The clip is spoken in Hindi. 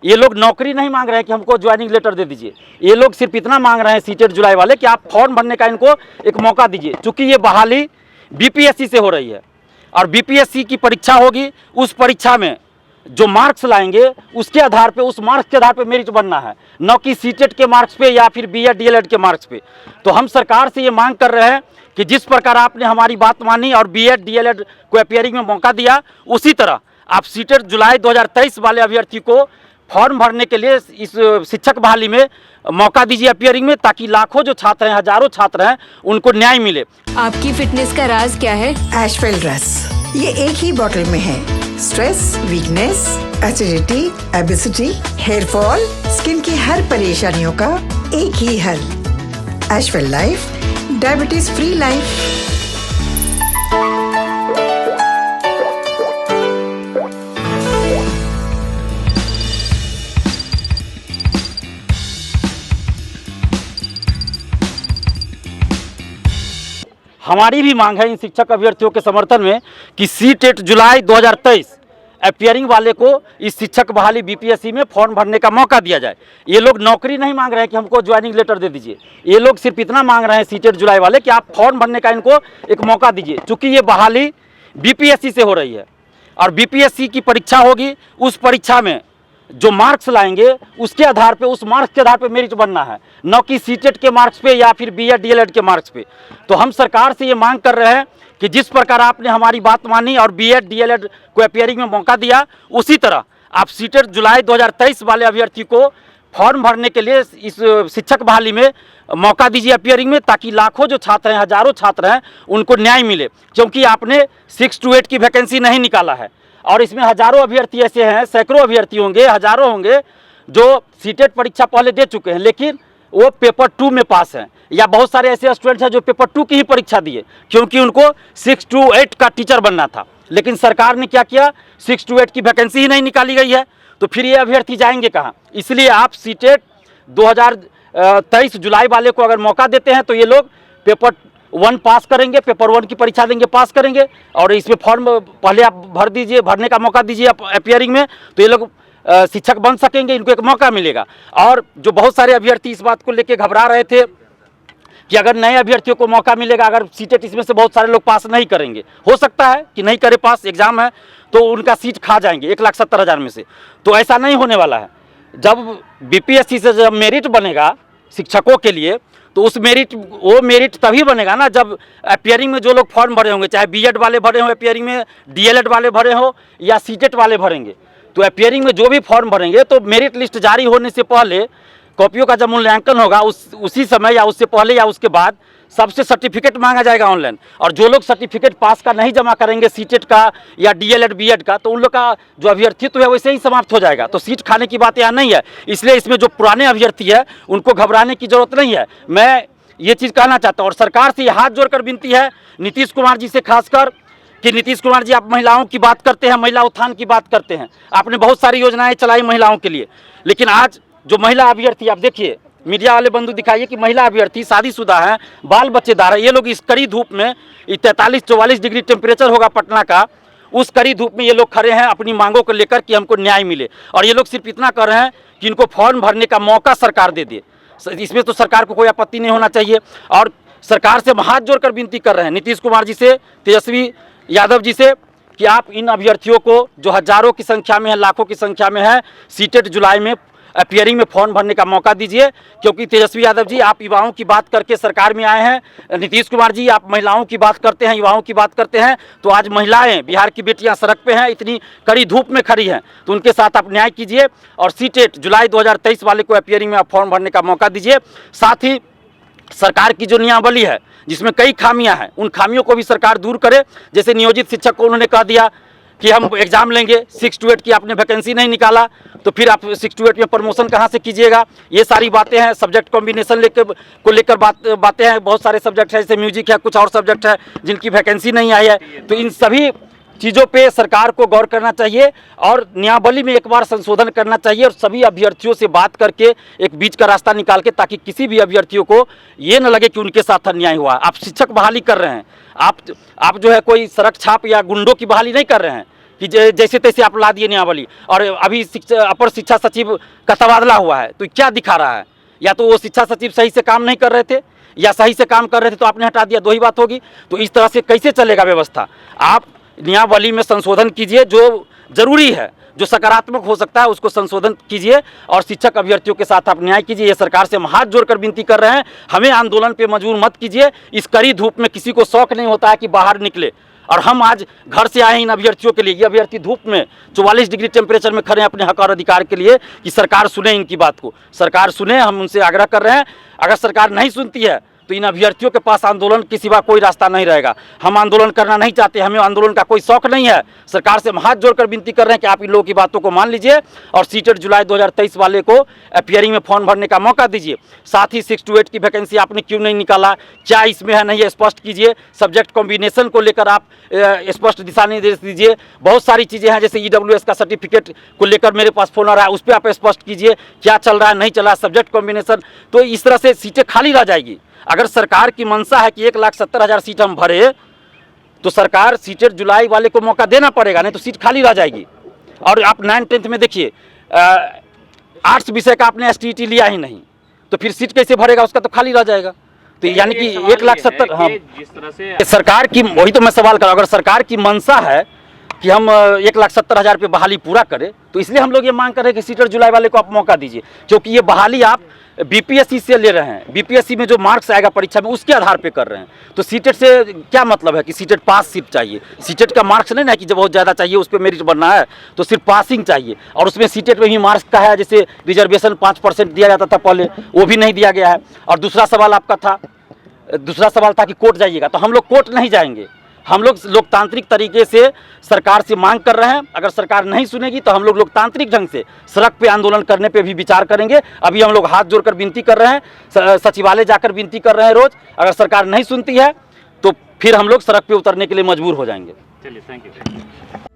ये लोग नौकरी नहीं मांग रहे हैं कि हमको ज्वाइनिंग लेटर दे दीजिए। ये लोग सिर्फ इतना मांग रहे हैं सीटेट जुलाई वाले कि आप फॉर्म भरने का इनको एक मौका दीजिए। चूँकि ये बहाली बीपीएससी से हो रही है और बीपीएससी की परीक्षा होगी, उस परीक्षा में जो मार्क्स लाएंगे उसके आधार पे, उस मार्क्स के आधार पे मेरिट बनना है, न कि सीटेट के मार्क्स पे या फिर बीएड डीएलएड के मार्क्स पे। तो हम सरकार से ये मांग कर रहे हैं कि जिस प्रकार आपने हमारी बात मानी और बीएड डीएलएड को अपीयरिंग में मौका दिया, उसी तरह आप सीटेट जुलाई 2023 वाले अभ्यर्थी को फॉर्म भरने के लिए इस शिक्षक बहाली में मौका दीजिए अपीयरिंग में, ताकि लाखों जो छात्र हैं, हजारों छात्र हैं, उनको न्याय मिले। आपकी फिटनेस का राज क्या है? एशवेल रस, ये एक ही बोतल में है। Stress, weakness, acidity, obesity, hair fall, skin की हर परेशानियों का एक ही हल। एशवेल लाइफ, डायबिटीज फ्री लाइफ। हमारी भी मांग है इन शिक्षक अभ्यर्थियों के समर्थन में कि सीटेट जुलाई 2023 अपीयरिंग वाले को इस शिक्षक बहाली बीपीएससी में फॉर्म भरने का मौका दिया जाए। ये लोग नौकरी नहीं मांग रहे हैं कि हमको ज्वाइनिंग लेटर दे दीजिए। ये लोग सिर्फ इतना मांग रहे हैं सीटेट जुलाई वाले कि आप फॉर्म भरने का इनको एक मौका दीजिए। चूँकि ये बहाली बीपीएससी से हो रही है और बीपीएससी की परीक्षा होगी, उस परीक्षा में जो मार्क्स लाएंगे उसके आधार पे, उस मार्क्स के आधार पे मेरिट बनना है, न कि सीटेट के मार्क्स पे या फिर बीएड डीएलएड के मार्क्स पे। तो हम सरकार से ये मांग कर रहे हैं कि जिस प्रकार आपने हमारी बात मानी और बीएड डीएलएड को अपीयरिंग में मौका दिया, उसी तरह आप सीटेट जुलाई 2023 वाले अभ्यर्थी को फॉर्म भरने के लिए इस शिक्षक बहाली में मौका दीजिए अपीयरिंग में, ताकि लाखों जो छात्र हैं, हजारों छात्र हैं, उनको न्याय मिले। क्योंकि आपने 6 to 8 की वैकेंसी नहीं निकाला है और इसमें हजारों अभ्यर्थी ऐसे हैं, सैकड़ों अभ्यर्थी होंगे, हजारों होंगे जो सीटेट परीक्षा पहले दे चुके हैं लेकिन वो पेपर 2 में पास हैं, या बहुत सारे ऐसे स्टूडेंट्स हैं जो पेपर 2 की ही परीक्षा दिए क्योंकि उनको 6 to 8 का टीचर बनना था। लेकिन सरकार ने क्या किया, 6 to 8 की वैकेंसी ही नहीं निकाली गई है, तो फिर ये अभ्यर्थी जाएंगे कहाँ। इसलिए आप सीटेट 2023 जुलाई वाले को अगर मौका देते हैं तो ये लोग पेपर 1 पास करेंगे, पेपर 1 की परीक्षा देंगे, पास करेंगे, और इसमें फॉर्म पहले आप भर दीजिए, भरने का मौका दीजिए अपीयरिंग में, तो ये लोग शिक्षक बन सकेंगे, इनको एक मौका मिलेगा। और जो बहुत सारे अभ्यर्थी इस बात को लेकर घबरा रहे थे कि अगर नए अभ्यर्थियों को मौका मिलेगा, अगर सीटेट इसमें से बहुत सारे लोग पास नहीं करेंगे, हो सकता है कि नहीं करे पास, एग्जाम है तो उनका सीट खा जाएंगे 1,70,000 में से। तो ऐसा नहीं होने वाला है। जब बीपीएससी से जब मेरिट बनेगा शिक्षकों के लिए, तो वो मेरिट तभी बनेगा ना जब अपीयरिंग में जो लोग फॉर्म भरे होंगे, चाहे बीएड वाले भरे हों अपीयरिंग में, डीएलएड वाले भरे हों या सीटेट वाले भरेंगे, तो अपीयरिंग में जो भी फॉर्म भरेंगे तो मेरिट लिस्ट जारी होने से पहले कॉपियों का जब मूल्यांकन होगा उसी समय या उससे पहले या उसके बाद सबसे सर्टिफिकेट मांगा जाएगा ऑनलाइन। और जो लोग सर्टिफिकेट पास का नहीं जमा करेंगे सीटेट का या डीएलएड बीएड का, तो उन लोग का जो अभ्यर्थित्व है वैसे ही समाप्त हो जाएगा। तो सीट खाने की बात यहाँ नहीं है। इसलिए इसमें जो पुराने अभ्यर्थी है उनको घबराने की जरूरत नहीं है। मैं ये चीज़ कहना चाहता हूँ और सरकार से हाथ जोड़कर विनती है, नीतीश कुमार जी से खासकर, कि नीतीश कुमार जी आप महिलाओं की बात करते हैं, महिला उत्थान की बात करते हैं, आपने बहुत सारी योजनाएं चलाई महिलाओं के लिए, लेकिन आज जो महिला अभ्यर्थी, आप देखिए मीडिया वाले बंधु दिखाइए कि महिला अभ्यर्थी शादीशुदा हैं, बाल बच्चेदार है, ये लोग इस कड़ी धूप में, 43-44 डिग्री टेम्परेचर होगा पटना का, उस कड़ी धूप में ये लोग खड़े हैं अपनी मांगों को लेकर कि हमको न्याय मिले। और ये लोग सिर्फ इतना कर रहे हैं कि इनको फॉर्म भरने का मौका सरकार दे दे। इसमें तो सरकार को कोई आपत्ति नहीं होना चाहिए। और सरकार से हाथ जोड़कर विनती कर रहे हैं नीतीश कुमार जी से, तेजस्वी यादव जी से, कि आप इन अभ्यर्थियों को जो हजारों की संख्या में है, लाखों की संख्या में है, सीटेट जुलाई में अपीयरिंग में फॉर्म भरने का मौका दीजिए। क्योंकि तेजस्वी यादव जी आप युवाओं की बात करके सरकार में आए हैं, नीतीश कुमार जी आप महिलाओं की बात करते हैं, युवाओं की बात करते हैं, तो आज महिलाएं, बिहार की बेटियां सड़क पे हैं, इतनी कड़ी धूप में खड़ी हैं, तो उनके साथ आप न्याय कीजिए और सीटेट जुलाई 2023 वाले को अपीयरिंग में आप फॉर्म भरने का मौका दीजिए। साथ ही सरकार की जो नियमावली है जिसमें कई खामियां हैं, उन खामियों को भी सरकार दूर करे। जैसे नियोजित शिक्षक को उन्होंने कह दिया कि हम एग्जाम लेंगे, 6 to 8 की आपने वैकेंसी नहीं निकाला तो फिर आप 6 to 8 में प्रमोशन कहाँ से कीजिएगा। ये सारी बातें हैं। सब्जेक्ट कॉम्बिनेशन लेकर बातें हैं। बहुत सारे सब्जेक्ट हैं, जैसे म्यूजिक है, कुछ और सब्जेक्ट है जिनकी वैकेंसी नहीं आई है। तो इन सभी चीज़ों पे सरकार को गौर करना चाहिए और नियमावली में एक बार संशोधन करना चाहिए और सभी अभ्यर्थियों से बात करके एक बीच का रास्ता निकाल के, ताकि किसी भी अभ्यर्थियों को ये न लगे कि उनके साथ अन्याय हुआ। आप शिक्षक बहाली कर रहे हैं, आप जो है कोई सड़क छाप या गुंडों की बहाली नहीं कर रहे हैं कि जैसे तैसे आप ला दिए नियमावली, और अभी अपर शिक्षा सचिव का तबादला हुआ है, तो क्या दिखा रहा है? या तो वो शिक्षा सचिव सही से काम नहीं कर रहे थे, या सही से काम कर रहे थे तो आपने हटा दिया, दो ही बात होगी। तो इस तरह से कैसे चलेगा व्यवस्था? आप नियमावली में संशोधन कीजिए, जो जरूरी है, जो सकारात्मक हो सकता है उसको संशोधन कीजिए, और शिक्षक अभ्यर्थियों के साथ आप न्याय कीजिए। ये सरकार से हम हाथ जोड़कर विनती कर रहे हैं, हमें आंदोलन पे मजबूर मत कीजिए। इस कड़ी धूप में किसी को शौक नहीं होता है कि बाहर निकले, और हम आज घर से आए इन अभ्यर्थियों के लिए। ये अभ्यर्थी धूप में 44 डिग्री टेम्परेचर में खड़े हैं अपने हक और अधिकार के लिए, कि सरकार सुने इनकी बात को, सरकार सुने। हम उनसे आग्रह कर रहे हैं, अगर सरकार नहीं सुनती है तो इन अभ्यर्थियों के पास आंदोलन के सिवा कोई रास्ता नहीं रहेगा। हम आंदोलन करना नहीं चाहते, हमें आंदोलन का कोई शौक नहीं है। सरकार से हम हाथ जोड़कर विनती कर रहे हैं कि आप इन लोगों की बातों को मान लीजिए, और सीटेट जुलाई 2023 वाले को अपीयरिंग में फॉर्म भरने का मौका दीजिए। साथ ही 6 to 8 की वैकेंसी आपने क्यों नहीं निकाला, क्या इसमें है नहीं है स्पष्ट कीजिए। सब्जेक्ट कॉम्बिनेशन को लेकर आप स्पष्ट दिशा निर्देश दीजिए। बहुत सारी चीज़ें हैं, जैसे EWS का सर्टिफिकेट को लेकर मेरे पास फोन आ रहा है, उस पर आप स्पष्ट कीजिए क्या चल रहा है, नहीं चल रहा है, सब्जेक्ट कॉम्बिनेशन। तो इस तरह से सीटें खाली रह जाएगी। अगर सरकार की मंशा है कि 1,70,000 सीट हम भरे, तो सरकार सीटेट जुलाई वाले को मौका देना पड़ेगा, नहीं तो सीट खाली रह जाएगी। और आप 9th-10th में देखिए, आर्ट्स विषय का आपने STET लिया ही नहीं, तो फिर सीट कैसे भरेगा? उसका तो खाली रह जाएगा। तो यानी कि 1,70,000, हाँ, जिस तरह से सरकार की, वही तो मैं सवाल कर रहा हूँ, अगर सरकार की मंशा है कि हम 1,70,000 पे बहाली पूरा करें, तो इसलिए हम लोग ये मांग कर रहे हैं कि सीटेट जुलाई वाले को आप मौका दीजिए, क्योंकि ये बहाली आप BPSC से ले रहे हैं। BPSC में जो मार्क्स आएगा परीक्षा में, उसके आधार पे कर रहे हैं। तो सीटेट से क्या मतलब है कि सीटेट पास सीट चाहिए? सीटेट का मार्क्स नहीं ना कि जब बहुत ज़्यादा चाहिए उस पर मेरिट बनना है, तो सिर्फ पासिंग चाहिए। और उसमें सीटेट में भी मार्क्स का है, जैसे रिजर्वेशन 5% दिया जाता था पहले, वो भी नहीं दिया गया है। और दूसरा सवाल था कि कोर्ट जाइएगा, तो हम लोग कोर्ट नहीं जाएंगे। हम लोग लोकतांत्रिक तरीके से सरकार से मांग कर रहे हैं। अगर सरकार नहीं सुनेगी तो हम लोग लोकतांत्रिक ढंग से सड़क पे आंदोलन करने पे भी विचार करेंगे। अभी हम लोग हाथ जोड़कर विनती कर रहे हैं, सचिवालय जाकर विनती कर रहे हैं रोज। अगर सरकार नहीं सुनती है तो फिर हम लोग सड़क पे उतरने के लिए मजबूर हो जाएंगे। चलिए, थैंक यू।